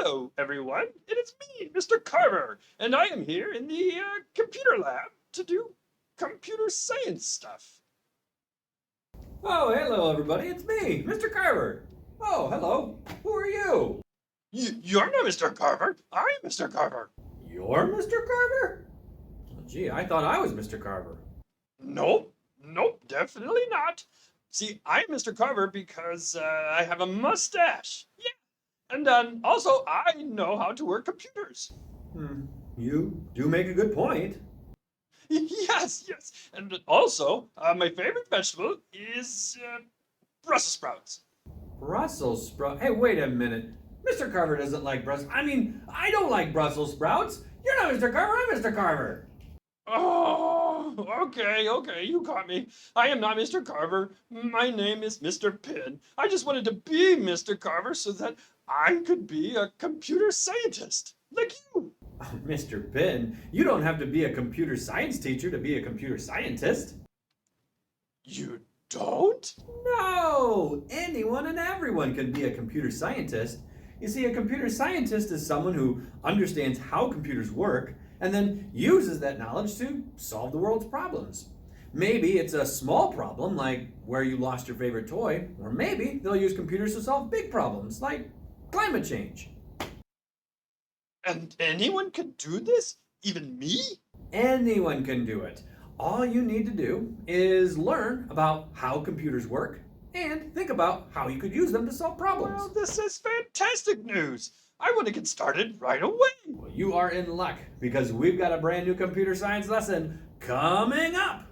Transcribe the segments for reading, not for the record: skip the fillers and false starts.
Hello, everyone. It is me, Mr. Carver, and I am here in the computer lab to do computer science stuff. Oh, hello, everybody. It's me, Mr. Carver. Oh, hello. Who are you? You're not Mr. Carver. I'm Mr. Carver. You're Mr. Carver? Oh, gee, I thought I was Mr. Carver. Nope, nope, definitely not. See, I'm Mr. Carver because I have a mustache. Yeah, and also I know how to work computers. Hmm, you do make a good point. Yes, yes, and also my favorite vegetable is Brussels sprouts. Brussels sprout. Hey, wait a minute. Mr. Carver doesn't like Brussels. I don't like Brussels sprouts. You're not Mr. Carver. I'm Mr. Carver. Oh, okay, you caught me. I am not Mr. Carver. My name is Mr. Pin. I just wanted to be Mr. Carver so that I could be a computer scientist like you. Oh, Mr. Pin, you don't have to be a computer science teacher to be a computer scientist. You don't? No! Anyone and everyone can be a computer scientist. You see, a computer scientist is someone who understands how computers work and then uses that knowledge to solve the world's problems. Maybe it's a small problem, like where you lost your favorite toy, or maybe they'll use computers to solve big problems, like climate change. And anyone can do this? Even me? Anyone can do it. All you need to do is learn about how computers work and think about how you could use them to solve problems. Well, this is fantastic news. I want to get started right away. Well, you are in luck because we've got a brand new computer science lesson coming up.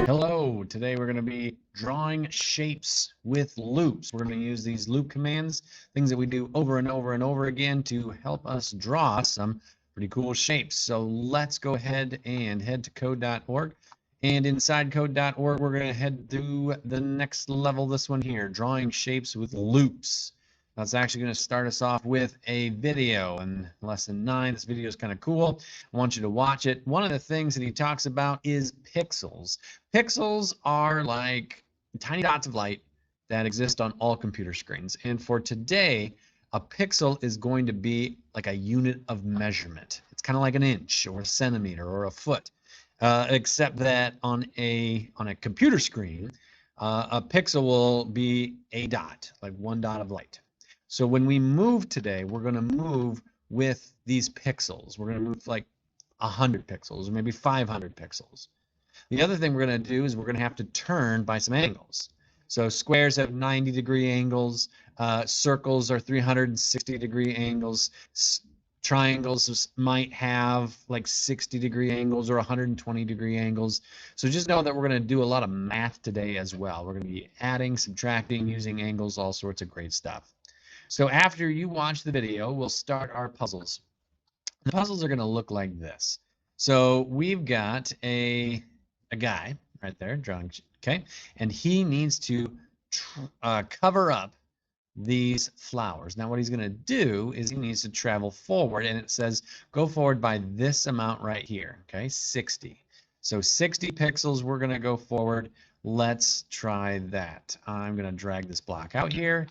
Hello, today we're going to be drawing shapes with loops. We're going to use these loop commands, things that we do over and over and over again to help us draw some pretty cool shapes. So let's go ahead and head to code.org. And inside code.org, we're going to head to the next level, this one here, drawing shapes with loops. That's actually going to start us off with a video in lesson 9. This video is kind of cool. I want you to watch it. One of the things that he talks about is pixels. Pixels are like tiny dots of light that exist on all computer screens. And for today, a pixel is going to be like a unit of measurement. It's kind of like an inch or a centimeter or a foot, except that on a computer screen, a pixel will be a dot, like one dot of light. So when we move today, we're going to move with these pixels. We're going to move like 100 pixels or maybe 500 pixels. The other thing we're going to do is we're going to have to turn by some angles. So squares have 90-degree angles, circles are 360-degree angles, triangles might have like 60-degree angles or 120-degree angles. So just know that we're going to do a lot of math today as well. We're going to be adding, subtracting, using angles, all sorts of great stuff. So after you watch the video, we'll start our puzzles. The puzzles are going to look like this. So we've got a guy right there drawing, okay, and he needs to cover up these flowers. Now what he's going to do is he needs to travel forward, and it says go forward by this amount right here, okay, 60. So 60 pixels, we're going to go forward. Let's try that. I'm going to drag this block out here.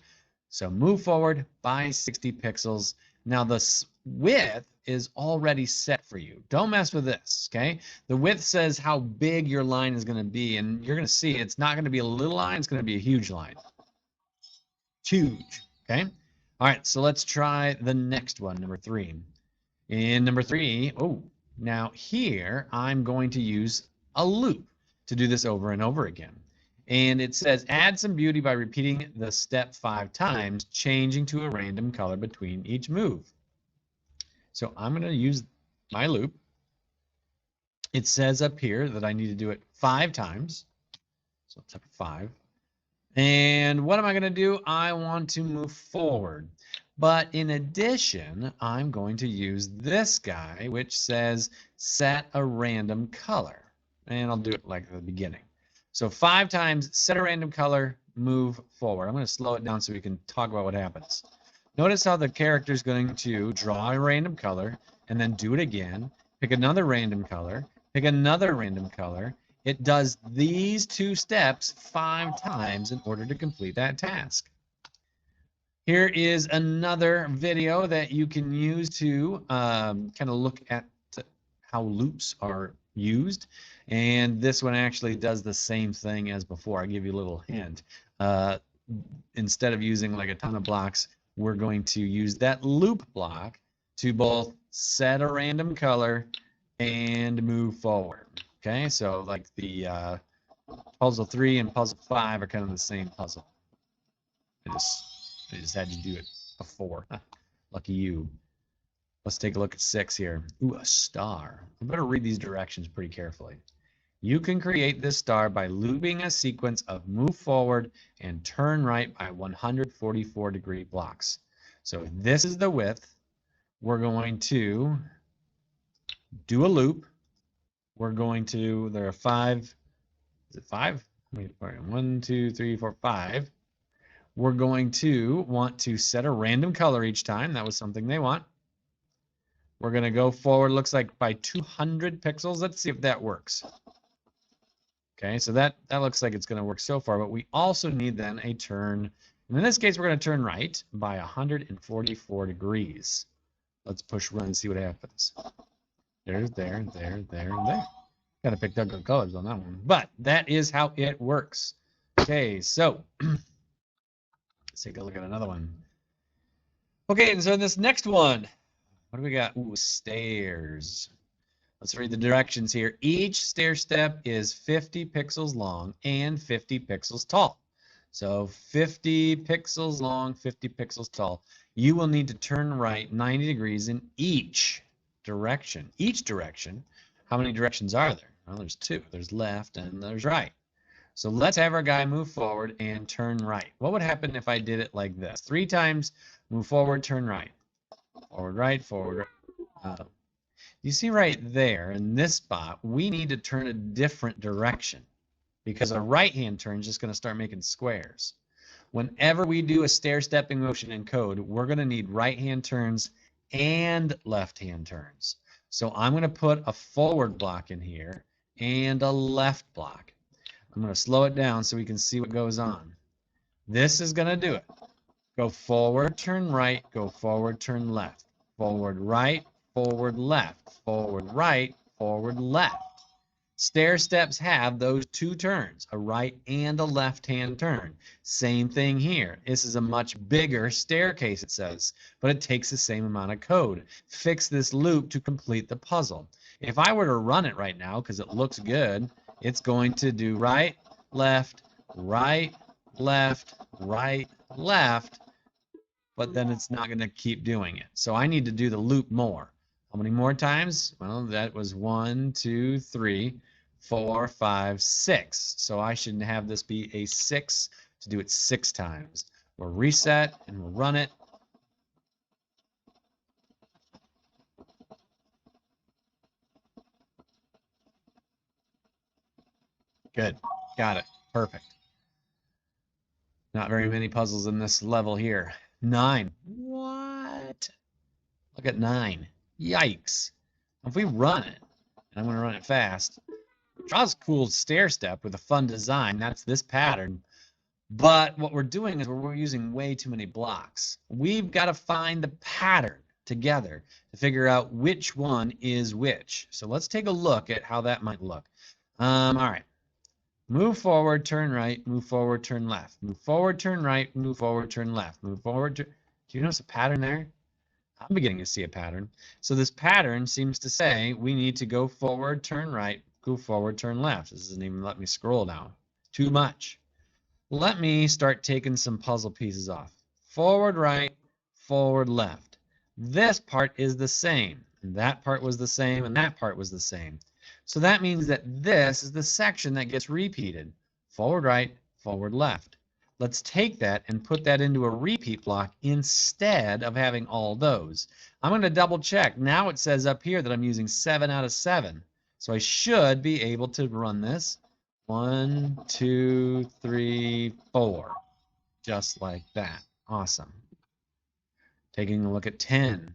So move forward by 60 pixels. Now the width is already set for you. Don't mess with this, okay? The width says how big your line is going to be, and you're going to see it's not going to be a little line, it's going to be a huge line. Huge, okay? All right, so let's try the next one, number 3. In number 3, now here I'm going to use a loop to do this over and over again. And it says add some beauty by repeating the step 5 times, changing to a random color between each move. So I'm going to use my loop. It says up here that I need to do it 5 times. So let's type 5. And what am I going to do? I want to move forward. But in addition, I'm going to use this guy, which says set a random color. And I'll do it like at the beginning. So 5 times, set a random color, move forward. I'm going to slow it down so we can talk about what happens. Notice how the character is going to draw a random color and then do it again pick another random color, pick another random color. It does these 2 steps 5 times in order to complete that task. Here is another video that you can use to kind of look at how loops are used. And this one actually does the same thing as before. I'll give you a little hint. Instead of using like a ton of blocks, we're going to use that loop block to both set a random color and move forward. Okay, so like the puzzle 3 and puzzle 5 are kind of the same puzzle. I just had you do it before. Lucky you. Let's take a look at 6 here. Ooh, a star. I better read these directions pretty carefully. You can create this star by looping a sequence of move forward and turn right by 144-degree blocks. So if this is the width, we're going to do a loop. We're going to, there are 5, is it 5? 1, 2, 3, 4, 5. We're going to want to set a random color each time. That was something they want. We're going to go forward, looks like by 200 pixels. Let's see if that works. Okay, so that looks like it's going to work so far, but we also need then a turn. And in this case, we're going to turn right by 144 degrees. Let's push run and see what happens. There's there, and there. Kind of picked ugly colors on that one, but that is how it works. Okay, so let's take a look at another one. Okay, and so this next one, what do we got? Ooh, stairs. Let's read the directions here. Each stair step is 50 pixels long and 50 pixels tall. So 50 pixels long, 50 pixels tall. You will need to turn right 90 degrees in each direction. Each direction. How many directions are there? Well, there's 2. There's left and there's right. So let's have our guy move forward and turn right. What would happen if I did it like this? 3 times, move forward, turn right. Forward, right, forward, right. You see right there in this spot, we need to turn a different direction because a right-hand turn is just going to start making squares. Whenever we do a stair-stepping motion in code, we're going to need right-hand turns and left-hand turns. So I'm going to put a forward block in here and a left block. I'm going to slow it down so we can see what goes on. This is going to do it. Go forward, turn right, go forward, turn left. Forward, right, forward, left. Forward, right, forward, left. Stair steps have those 2 turns, a right and a left-hand turn. Same thing here. This is a much bigger staircase, it says, but it takes the same amount of code. Fix this loop to complete the puzzle. If I were to run it right now, because it looks good, it's going to do right, left, right, left, right, left, but then it's not going to keep doing it. So I need to do the loop more. How many more times? Well, that was 1, 2, 3, 4, 5, 6. So I should have this be a 6 to do it 6 times. We'll reset and we'll run it. Good. Got it. Perfect. Not very many puzzles in this level here. 9. What? Look at 9. Yikes. If we run it, and I'm going to run it fast, draws a cool stair step with a fun design. That's this pattern. But what we're doing is we're using way too many blocks. We've got to find the pattern together to figure out which one is which. So let's take a look at how that might look. All right. Move forward, turn right, move forward, turn left. Move forward, turn right, move forward, turn left. Move forward. Do you notice a pattern there? I'm beginning to see a pattern. So this pattern seems to say we need to go forward, turn right, go forward, turn left. This doesn't even let me scroll now. Too much. Let me start taking some puzzle pieces off. Forward, right, forward, left. This part is the same. And that part was the same, and that part was the same. So that means that this is the section that gets repeated. Forward, right, forward, left. Let's take that and put that into a repeat block instead of having all those. I'm going to double check. Now it says up here that I'm using 7 out of 7. So I should be able to run this. 1, 2, 3, 4. Just like that. Awesome. Taking a look at 10.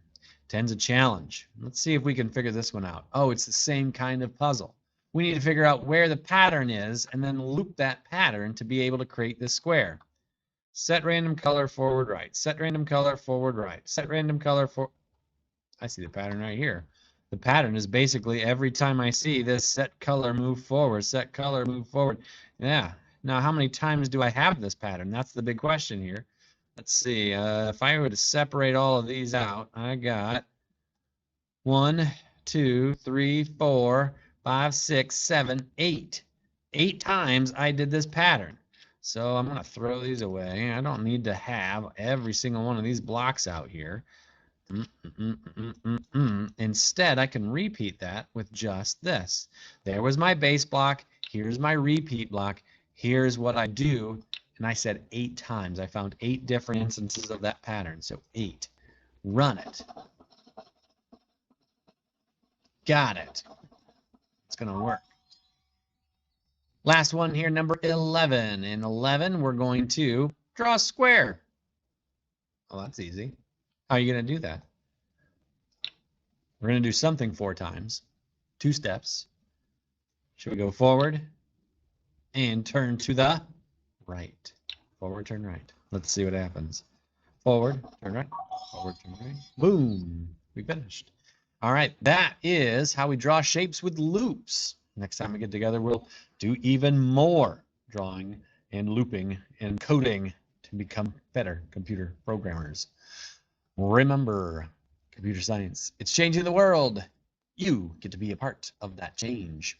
10's a challenge. Let's see if we can figure this one out. Oh, it's the same kind of puzzle. We need to figure out where the pattern is and then loop that pattern to be able to create this square. Set random color forward right. Set random color forward right. Set random color for. I see the pattern right here. The pattern is basically every time I see this set color move forward, set color move forward. Yeah. Now, how many times do I have this pattern? That's the big question here. Let's see. If I were to separate all of these out, I got 1, 2, 3, 4, 5, 6, 7, 8. 8 times I did this pattern. So I'm going to throw these away. I don't need to have every single one of these blocks out here. Instead, I can repeat that with just this. There was my base block. Here's my repeat block. Here's what I do. And I said 8 times. I found 8 different instances of that pattern. So 8. Run it. Got it. It's going to work. Last one here, number 11. In 11, we're going to draw a square. Oh, that's easy. How are you going to do that? We're going to do something 4 times. 2 steps. Should we go forward and turn to the right? Forward, turn right. Let's see what happens. Forward, turn right. Forward, turn right. Boom. We finished. All right, that is how we draw shapes with loops. Next time we get together, we'll do even more drawing and looping and coding to become better computer programmers. Remember, computer science, it's changing the world. You get to be a part of that change.